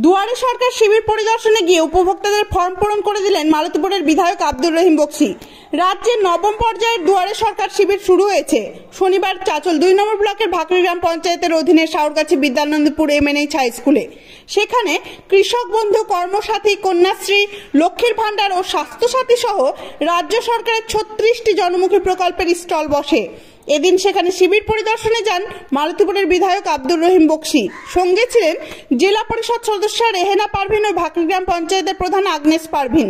দুয়ারে সরকার শিবির পরিদর্শনে গিয়ে উপভোক্তাদের ফর্ম পূরণ করে দিলেন মালতীপুরের বিধায়ক আব্দুর রহিম বক্সী। রাজ্যের নবম পর্যায়ের দুয়ারে সরকার শিবির শুরু হয়েছে শনিবার চাচল 2 নম্বর ব্লকের ভাকরি গ্রাম পঞ্চায়েতের অধীনে শাওরগাছি বিদ্যানন্দপুর এমএনএইচ হাই স্কুলে। সেখানে কৃষক বন্ধু, কর্মসাথী, কন্যাশ্রী, লক্ষ্মীর ভান্ডার ও স্বাস্থ্যসাথী সহ রাজ্য সরকারের 36টি জনমুখী প্রকল্পের স্টল বসে। এদিন সেখানে শিবির পরিদর্শনে যান মালতীপুরের বিধায়ক আব্দুর রহিম বক্সী। সঙ্গে ছিলেন জেলা পরিষদ সদস্য রেহেনা পারভিন ও ভাকরি গ্রাম পঞ্চায়েতের প্রধান আগ্নেস পারভিন।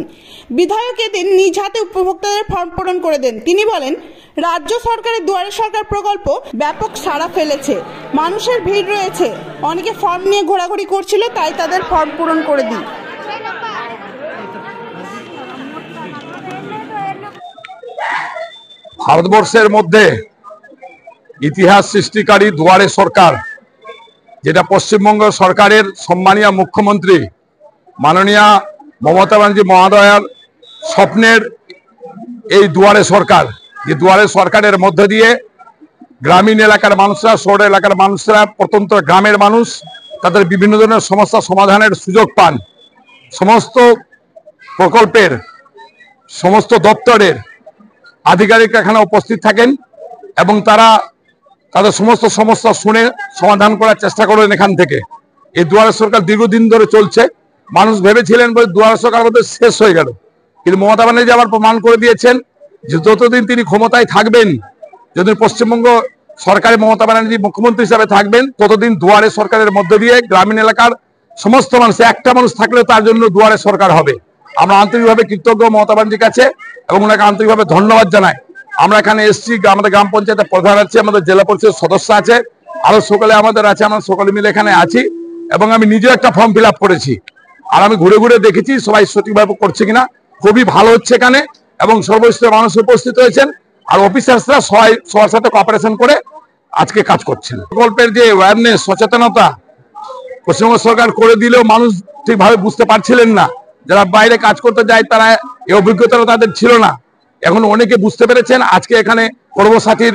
বিধায়ক এদিন নিজ হাতে উপভোক্তাদের ফর্ম পূরণ করে দেন। তিনি বলেন, রাজ্য সরকারের দুয়ারে সরকার প্রকল্প ব্যাপক সাড়া ফেলেছে, মানুষের ভিড় রয়েছে, অনেকে ফর্ম নিয়ে ঘোরাঘুরি করছিল, তাই তাদের ফর্ম পূরণ করে দিই। ভারতবর্ষের মধ্যে ইতিহাস সৃষ্টিকারী দুয়ারে সরকার, যেটা পশ্চিমবঙ্গ সরকারের সম্মানীয় মুখ্যমন্ত্রী মাননীয়া মমতা ব্যানার্জি মহোদয়ার স্বপ্নের এই দুয়ারে সরকার, যে দুয়ারে সরকারের মধ্য দিয়ে গ্রামীণ এলাকার মানুষরা, শহর এলাকার মানুষরা, প্রত্যন্ত গ্রামের মানুষ তাদের বিভিন্ন ধরনের সমস্যা সমাধানের সুযোগ পান। সমস্ত প্রকল্পের সমস্ত দপ্তরের আধিকারিকরা এখানে উপস্থিত থাকেন এবং তারা তাদের সমস্ত সমস্যা শুনে সমাধান করার চেষ্টা করেন। এখান থেকে এই দুয়ারে সরকার দীর্ঘদিন ধরে চলছে। মানুষ ভেবেছিলেন দুয়ারে সরকার মধ্যে শেষ হয়ে গেল, কিন্তু মমতা ব্যানার্জি আবার প্রমাণ করে দিয়েছেন যে যতদিন তিনি ক্ষমতায় থাকবেন, যতদিন পশ্চিমবঙ্গ সরকারে মমতা ব্যানার্জি মুখ্যমন্ত্রী হিসাবে থাকবেন, ততদিন দুয়ারে সরকারের মধ্য দিয়ে গ্রামীণ এলাকার সমস্ত মানুষ, একটা মানুষ থাকলে তার জন্য দুয়ারে সরকার হবে। আমরা আন্তরিকভাবে কৃতজ্ঞ মমতা ব্যানার্জির কাছে এবং ওনাকে আন্তরিকভাবে ধন্যবাদ জানাই। আমরা এখানে এসছি, আমাদের গ্রাম পঞ্চায়েতের প্রধান আছে, আমাদের জেলা পরিষদ সদস্য আছে, আরো সকলে আমাদের আছে, আমরা সকলে মিলে এখানে আছি এবং আমি নিজেও একটা ফর্ম ফিল আপ করেছি। আর আমি ঘুরে ঘুরে দেখেছি সবাই সঠিকভাবে করছে কিনা। খুবই ভালো হচ্ছে এখানে এবং সর্বস্তরের মানুষ উপস্থিত হয়েছেন আর অফিসার্সরা সবার সাথে কোঅপারেশন করে আজকে কাজ করছেন। প্রকল্পের যে অ্যাওয়ারনেস, সচেতনতা পশ্চিমবঙ্গ সরকার করে দিলেও মানুষ ঠিকভাবে বুঝতে পারছিলেন না। যারা বাইরে কাজ করতে যায় তারা এই অভিজ্ঞতাটা তাদের ছিল না, এখন অনেকে বুঝতে পেরেছেন। আজকে এখানে কর্মসাথীর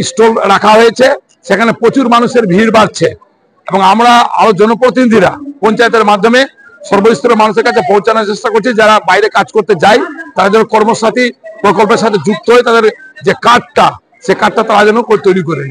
স্টল রাখা হয়েছে, সেখানে প্রচুর মানুষের ভিড় বাড়ছে এবং আমরা আরো জনপ্রতিনিধিরা পঞ্চায়েতের মাধ্যমে সর্বস্তরের মানুষের কাছে পৌঁছানোর চেষ্টা করছি। যারা বাইরে কাজ করতে যায় তারা যেন কর্মসাথী প্রকল্পের সাথে যুক্ত হয়ে তাদের যে কার্ডটা, সে কার্ডটা তারা যেন তৈরি করে।